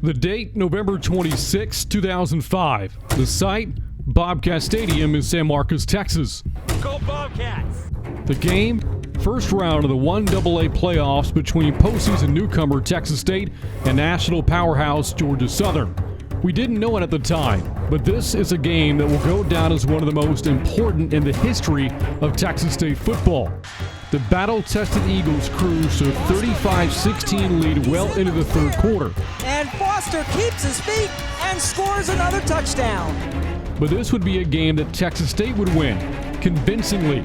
The date, November 26, 2005. The site, Bobcat Stadium in San Marcos, Texas. Go Bobcats! The game, first round of the 1AA playoffs between postseason newcomer Texas State and national powerhouse Georgia Southern. We didn't know it at the time, but this is a game that will go down as one of the most important in the history of Texas State football. The battle-tested Eagles cruise to a 35-16 lead well into the third quarter. And Foster keeps his feet and scores another touchdown. But this would be a game that Texas State would win, convincingly.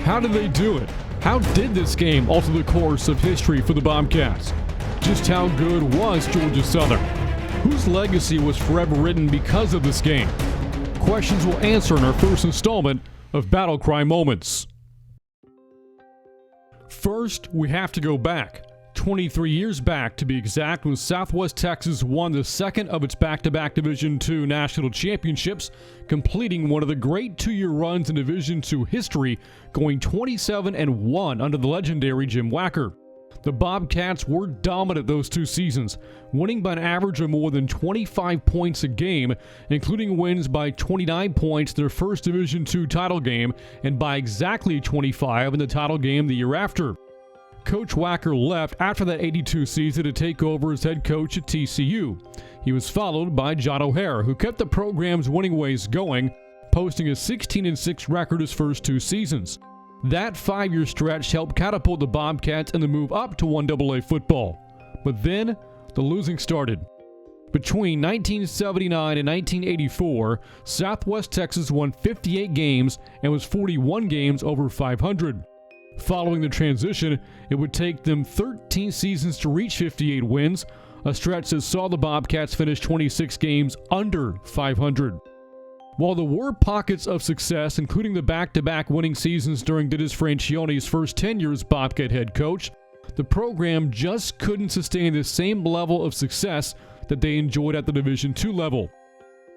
How did they do it? How did this game alter the course of history for the Bobcats? Just how good was Georgia Southern? Whose legacy was forever written because of this game? Questions we'll answer in our first installment of Battle Cry Moments. First, we have to go back. 23 years back, to be exact, when Southwest Texas won the second of its back-to-back Division II national championships, completing one of the great two-year runs in Division II history, going 27-1 under the legendary Jim Wacker. The Bobcats were dominant those two seasons, winning by an average of more than 25 points a game, including wins by 29 points in their first Division II title game and by exactly 25 in the title game the year after. Coach Wacker left after that 82 season to take over as head coach at TCU. He was followed by John O'Hara, who kept the program's winning ways going, posting a 16-6 record his first two seasons. That 5-year stretch helped catapult the Bobcats in the move up to 1AA football. But then, the losing started. Between 1979 and 1984, Southwest Texas won 58 games and was 41 games over 500. Following the transition, it would take them 13 seasons to reach 58 wins, a stretch that saw the Bobcats finish 26 games under 500. While there were pockets of success, including the back-to-back winning seasons during Dennis Franchione's first 10 years as Bobcat head coach, the program just couldn't sustain the same level of success that they enjoyed at the Division II level.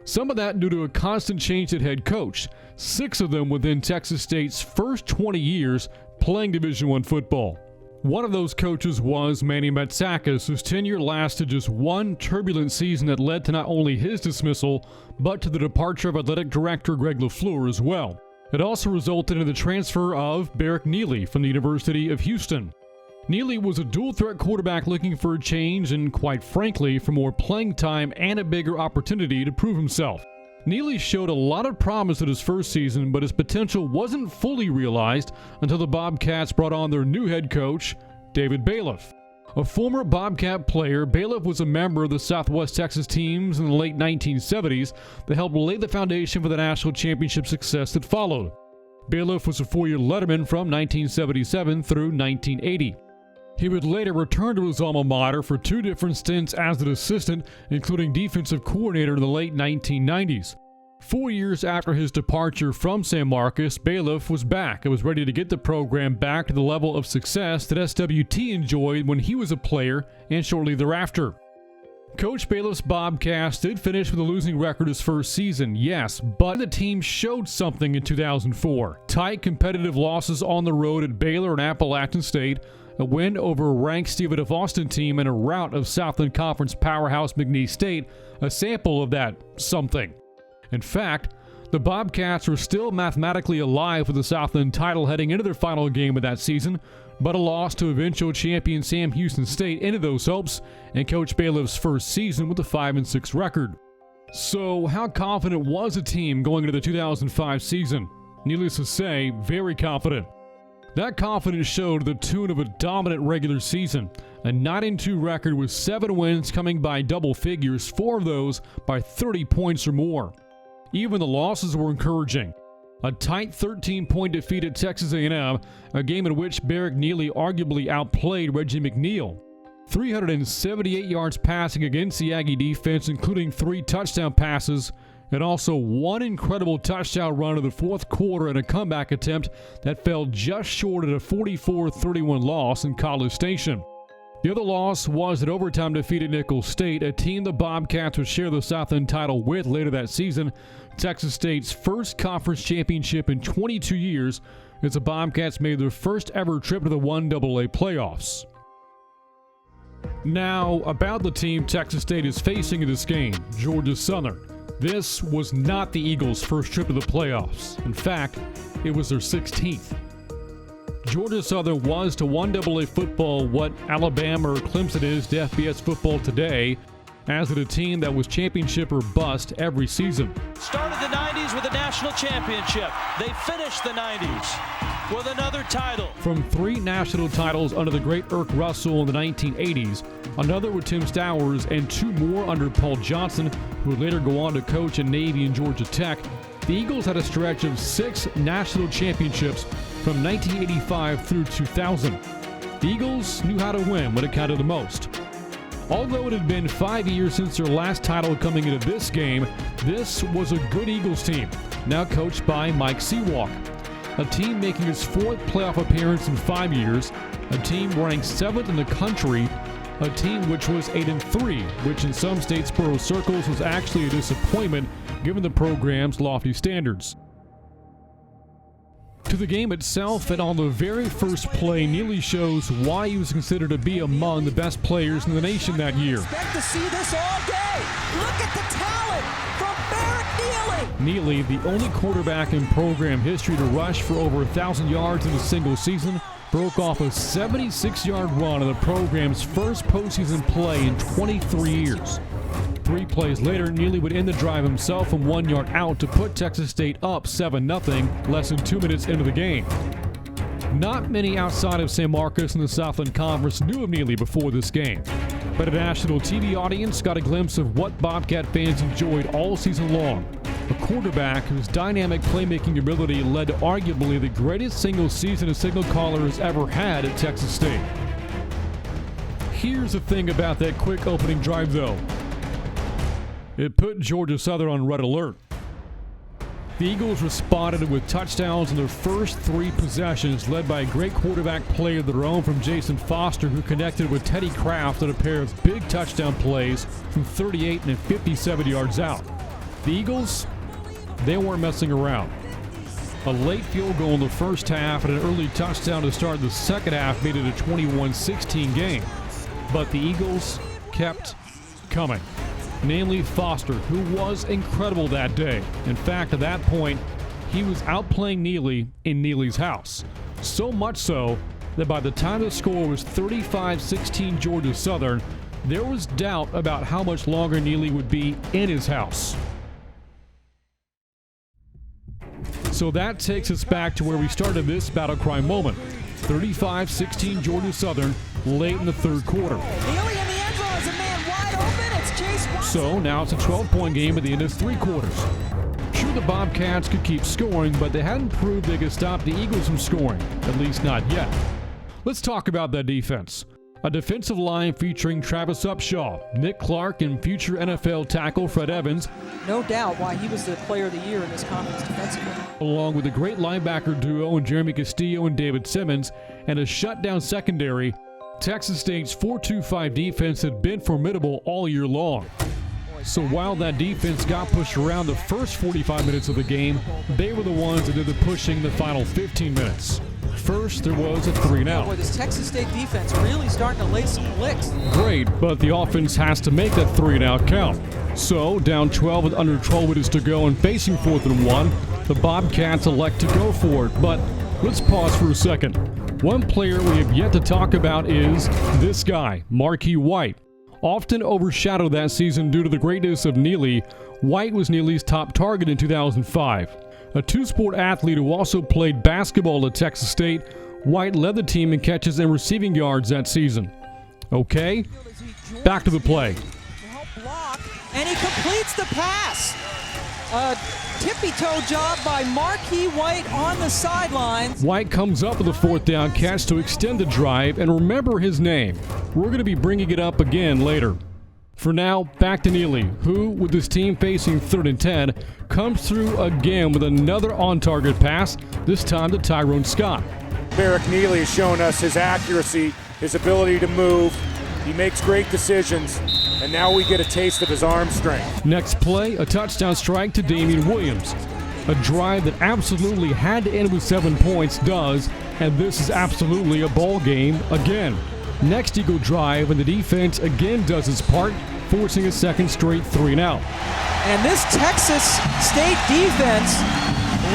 Some of that due to a constant change at head coach, 6 of them within Texas State's first 20 years playing Division I football. One of those coaches was Manny Matsakis, whose tenure lasted just one turbulent season that led to not only his dismissal, but to the departure of athletic director Greg LaFleur as well. It also resulted in the transfer of Barrick Neely from the University of Houston. Neely was a dual-threat quarterback looking for a change and, quite frankly, for more playing time and a bigger opportunity to prove himself. Neely showed a lot of promise at his first season, but his potential wasn't fully realized until the Bobcats brought on their new head coach, David Bailiff. A former Bobcat player, Bailiff was a member of the Southwest Texas teams in the late 1970s that helped lay the foundation for the national championship success that followed. Bailiff was a 4-year letterman from 1977 through 1980. He would later return to his alma mater for 2 different stints as an assistant, including defensive coordinator in the late 1990s. 4 years after his departure from San Marcos, Bailiff was back and was ready to get the program back to the level of success that SWT enjoyed when he was a player and shortly thereafter. Coach Bailiff's Bobcats did finish with a losing record his first season, yes, but the team showed something in 2004. Tight competitive losses on the road at Baylor and Appalachian State, a win over a ranked Stephen F. Austin team, and a rout of Southland Conference powerhouse McNeese State, a sample of that something. In fact, the Bobcats were still mathematically alive for the Southland title heading into their final game of that season, but a loss to eventual champion Sam Houston State ended those hopes and Coach Bailiff's first season with a 5-6 record. So, how confident was the team going into the 2005 season? Needless to say, very confident. That confidence showed to the tune of a dominant regular season, a 9-2 record with 7 wins coming by double figures, 4 of those by 30 points or more. Even the losses were encouraging. A tight 13-point defeat at Texas A&M, a game in which Barrick Neely arguably outplayed Reggie McNeil. 378 yards passing against the Aggie defense, including 3 touchdown passes, and also 1 incredible touchdown run in the fourth quarter and a comeback attempt that fell just short of a 44-31 loss in College Station. The other loss was an overtime defeat at Nicholls State, a team the Bobcats would share the Southland title with later that season, Texas State's first conference championship in 22 years, as the Bobcats made their first ever trip to the 1AA playoffs. Now, about the team Texas State is facing in this game, Georgia Southern. This was not the Eagles' first trip to the playoffs. In fact, it was their 16th. Georgia Southern was to 1AA football what Alabama or Clemson is to FBS football today, as it a team that was championship or bust every season. Started the 90s with a national championship. They finished the 90s with another title. From 3 national titles under the great Irk Russell in the 1980s, another with Tim Stowers, and 2 more under Paul Johnson, who would later go on to coach in Navy and Georgia Tech, the Eagles had a stretch of 6 national championships from 1985 through 2000. The Eagles knew how to win when it counted the most. Although it had been 5 years since their last title coming into this game, this was a good Eagles team, now coached by Mike Seawalk. A team making its 4th playoff appearance in 5 years, a team ranked 7th in the country, a team which was 8-3, which in some Statesboro circles was actually a disappointment given the program's lofty standards. To the game itself, and on the very first play, Neely shows why he was considered to be among the best players in the nation that year. Expect to see this all day. Look at the talent from Barrett Neely. Neely, the only quarterback in program history to rush for over 1,000 yards in a single season, broke off a 76-yard run in the program's first postseason play in 23 years. 3 plays later, Neely would end the drive himself from 1 yard out to put Texas State up 7-0 less than 2 minutes into the game. Not many outside of San Marcos in the Southland Conference knew of Neely before this game, but a national TV audience got a glimpse of what Bobcat fans enjoyed all season long. A quarterback whose dynamic playmaking ability led to arguably the greatest single season a signal caller has ever had at Texas State. Here's the thing about that quick opening drive, though. It put Georgia Southern on red alert. The Eagles responded with touchdowns in their first 3 possessions, led by a great quarterback play of their own from Jason Foster, who connected with Teddy Kraft on a pair of big touchdown plays from 38 and 57 yards out. The Eagles, they weren't messing around. A late field goal in the first half and an early touchdown to start the second half made it a 21-16 game. But the Eagles kept coming. Namely Foster, who was incredible that day. In fact, at that point, he was outplaying Neely in Neely's house. So much so that by the time the score was 35-16 Georgia Southern, there was doubt about how much longer Neely would be in his house. So that takes us back to where we started this battle cry moment. 35-16 Georgia Southern late in the 3rd quarter. Neely in the end zone is a man wide open. It's Chase Watson. So now it's a 12-point game at the end of 3 quarters. Sure, the Bobcats could keep scoring, but they hadn't proved they could stop the Eagles from scoring, at least not yet. Let's talk about that defense. A defensive line featuring Travis Upshaw, Nick Clark, and future NFL tackle Fred Evans. No doubt why he was the player of the year in this conference defensively. Along with a great linebacker duo in Jeremy Castillo and David Simmons, and a shutdown secondary. Texas State's 4-2-5 defense had been formidable all year long. So while that defense got pushed around the first 45 minutes of the game, they were the ones that did the pushing the final 15 minutes. First, there was a 3-and-out. Boy, this Texas State defense really starting to lay some licks. Great, but the offense has to make that 3-and-out count. So, down 12 with under 12 minutes to go and facing 4th and 1, the Bobcats elect to go for it. But let's pause for a second. One player we have yet to talk about is this guy, Marquis White. Often overshadowed that season due to the greatness of Neely, White was Neely's top target in 2005. A 2-sport athlete who also played basketball at Texas State, White led the team in catches and receiving yards that season. Okay, back to the play. And he completes the pass. A tippy-toe job by Marquis White on the sidelines. White comes up with a 4th down catch to extend the drive, and remember his name. We're going to be bringing it up again later. For now, back to Neely, who, with his team facing 3rd and 10, comes through again with another on-target pass, this time to Tyrone Scott. Barrett Neely has shown us his accuracy, his ability to move. He makes great decisions, and now we get a taste of his arm strength. Next play, a touchdown strike to Damian Williams. A drive that absolutely had to end with 7 points does, and this is absolutely a ball game again. Next Eagle drive, and the defense again does its part, forcing a second straight 3-and-out. And this Texas State defense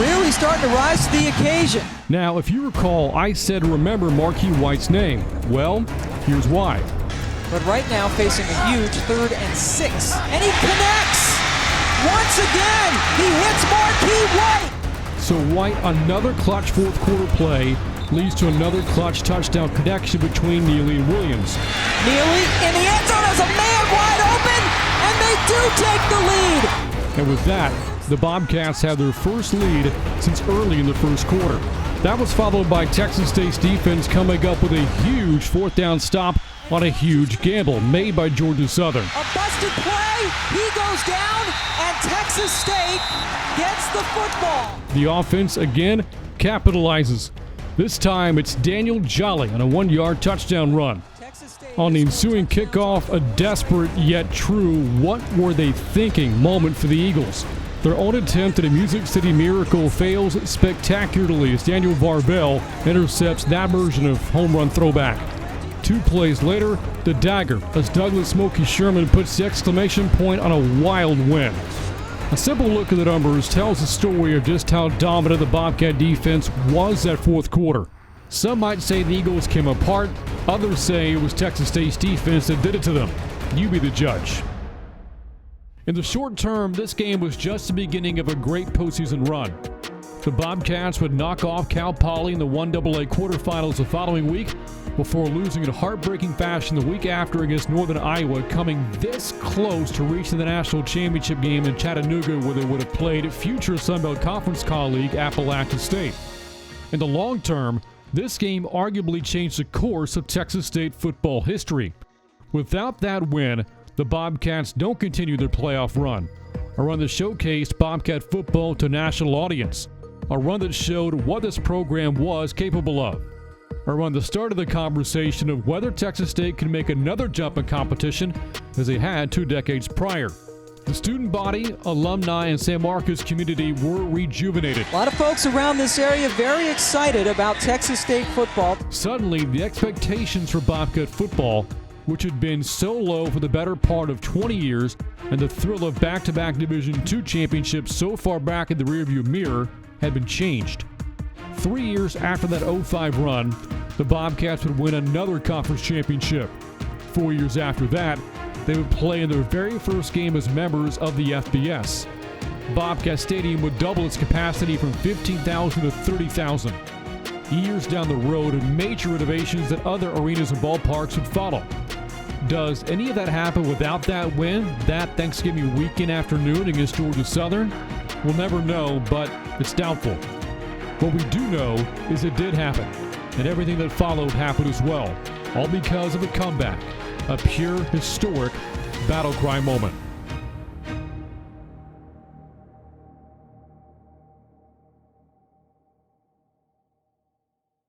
really starting to rise to the occasion. Now, if you recall, I said remember Marquis White's name. Well, here's why. But right now facing a huge 3rd and 6. And he connects! Once again, he hits Marquis White! So White, another clutch fourth quarter play, leads to another clutch touchdown connection between Neely and Williams. Neely in the end zone has a man wide open, and they do take the lead! And with that, the Bobcats have their first lead since early in the first quarter. That was followed by Texas State's defense coming up with a huge fourth down stop on a huge gamble made by Georgia Southern. A busted play, he goes down, and Texas State gets the football. The offense again capitalizes. This time it's Daniel Jolly on a 1-yard touchdown run. On the ensuing kickoff, a desperate yet true what were they thinking moment for the Eagles. Their own attempt at a Music City miracle fails spectacularly as Daniel Barbell intercepts that version of home run throwback. 2 plays later, the dagger as Douglas Smokey Sherman puts the exclamation point on a wild win. A simple look at the numbers tells the story of just how dominant the Bobcat defense was that fourth quarter. Some might say the Eagles came apart, others say it was Texas State's defense that did it to them. You be the judge. In the short term, this game was just the beginning of a great postseason run. The Bobcats would knock off Cal Poly in the 1AA quarterfinals the following week before losing in heartbreaking fashion the week after against Northern Iowa, coming this close to reaching the national championship game in Chattanooga where they would have played future Sun Belt Conference colleague Appalachian State. In the long term, this game arguably changed the course of Texas State football history. Without that win, the Bobcats don't continue their playoff run, a run that showcased Bobcat football to a national audience, a run that showed what this program was capable of, a run that started the conversation of whether Texas State can make another jump in competition as they had 2 decades prior. The student body, alumni, and San Marcos community were rejuvenated. A lot of folks around this area very excited about Texas State football. Suddenly, the expectations for Bobcat football, which had been so low for the better part of 20 years, and the thrill of back-to-back Division II championships so far back in the rearview mirror, had been changed. 3 years after that 05 run, the Bobcats would win another conference championship. 4 years after that, they would play in their very first game as members of the FBS. Bobcat Stadium would double its capacity from 15,000 to 30,000. Years down the road, and major renovations at other arenas and ballparks would follow. Does any of that happen without that win, that Thanksgiving weekend afternoon against Georgia Southern? We'll never know, but it's doubtful. What we do know is it did happen, and everything that followed happened as well, all because of a comeback, a pure, historic battle cry moment.